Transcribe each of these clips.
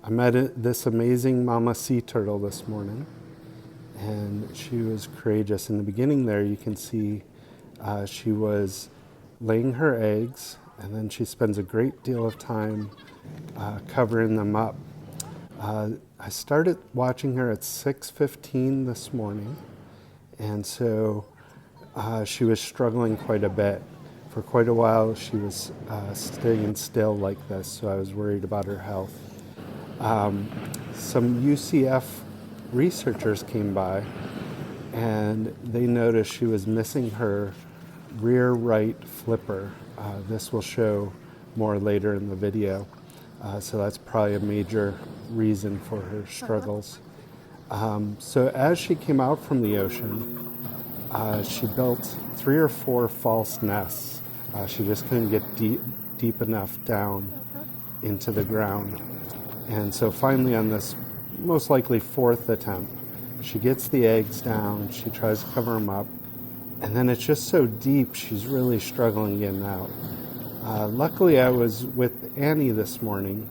I met this amazing mama sea turtle this morning, and she was courageous. In the beginning there, you can see she was laying her eggs, and then she spends a great deal of time covering them up. I started watching her at 6:15 this morning, and so she was struggling quite a bit. For quite a while, she was staying still like this, so I was worried about her health. Some UCF researchers came by, and they noticed she was missing her rear right flipper. This will show more later in the video, so that's probably a major reason for her struggles. So as she came out from the ocean, she built 3 or 4 false nests. She just couldn't get deep enough down into the ground. And so finally on this most likely 4th attempt, she gets the eggs down, she tries to cover them up, and then it's just so deep, she's really struggling getting out. Luckily I was with Annie this morning,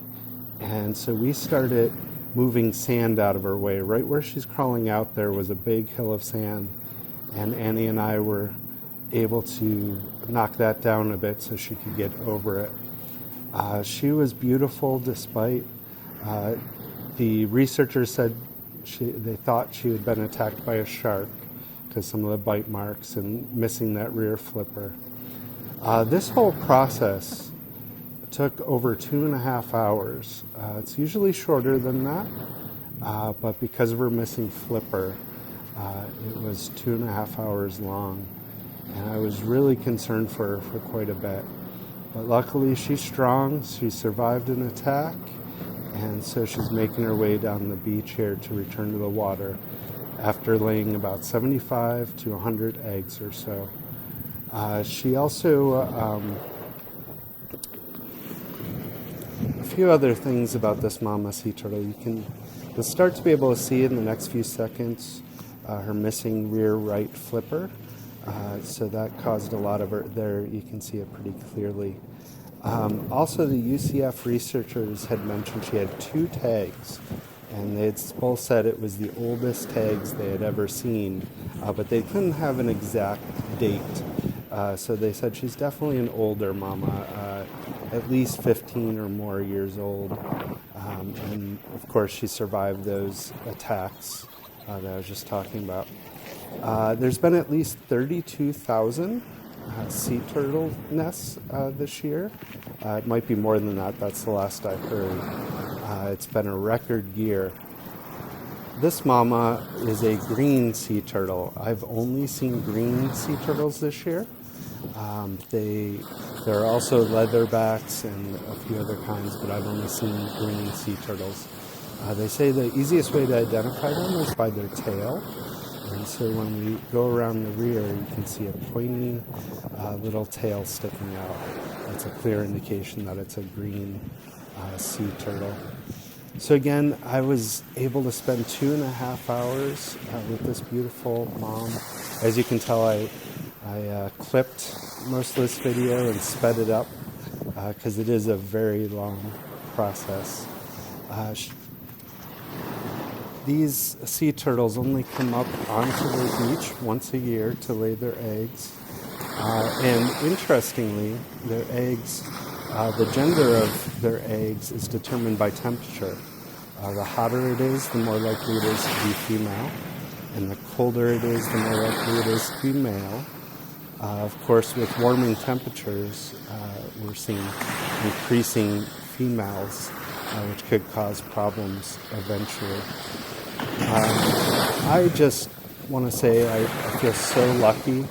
and so we started moving sand out of her way. Right where she's crawling out there was a big hill of sand, and Annie and I were able to knock that down a bit so she could get over it. She was beautiful despite the researchers said they thought she had been attacked by a shark because some of the bite marks and missing that rear flipper. This whole process took over 2.5 hours. It's usually shorter than that, but because of her missing flipper, it was 2.5 hours long. And I was really concerned for her for quite a bit. But luckily she's strong, she survived an attack, and so she's making her way down the beach here to return to the water after laying about 75 to 100 eggs or so. She also, a few other things about this mama sea turtle. You'll start to be able to see in the next few seconds her missing rear right flipper. So that caused a lot of her, there you can see it pretty clearly. Also, the UCF researchers had mentioned she had 2 tags, and they had both said it was the oldest tags they had ever seen, but they couldn't have an exact date. So they said she's definitely an older mama, at least 15 or more years old. And of course, she survived those attacks that I was just talking about. There's been at least 32,000 sea turtle nests this year. It might be more than that. That's the last I heard. It's been a record year. This mama is a green sea turtle. I've only seen green sea turtles this year. There are also leatherbacks and a few other kinds, but I've only seen green sea turtles. They say the easiest way to identify them is by their tail. And so when we go around the rear, you can see a pointy little tail sticking out. That's a clear indication that it's a green sea turtle. So again, I was able to spend 2.5 hours with this beautiful mom. As you can tell, I clipped most of this video and sped it up because it is a very long process. These sea turtles only come up onto the beach once a year to lay their eggs. And interestingly, their eggs, the gender of their eggs is determined by temperature. The hotter it is, the more likely it is to be female. And the colder it is, the more likely it is to be male. Of course, with warming temperatures, we're seeing increasing females, which could cause problems eventually. I just want to say I feel so lucky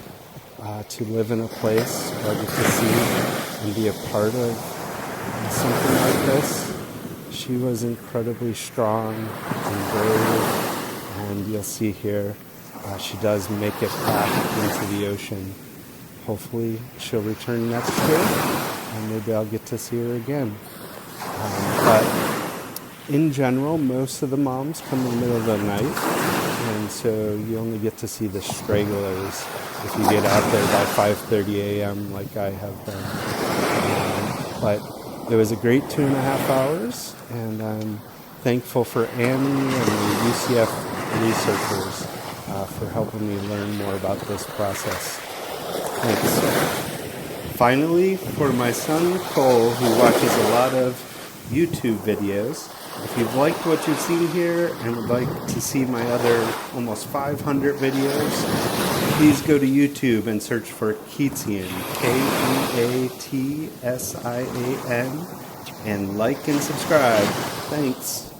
to live in a place where I get to see and be a part of something like this. She was incredibly strong and brave, and you'll see here she does make it back into the ocean. Hopefully she'll return next year, and maybe I'll get to see her again. But in general, most of the moms come in the middle of the night, and so you only get to see the stragglers if you get out there by 5:30 a.m. like I have been. But it was a great 2.5 hours, and I'm thankful for Annie and the UCF researchers for helping me learn more about this process. Thanks. Finally, for my son Cole, who watches a lot of YouTube videos, if you've liked what you've seen here and would like to see my other almost 500 videos, please go to YouTube and search for Keatsian, Keatsian, and like and subscribe. Thanks.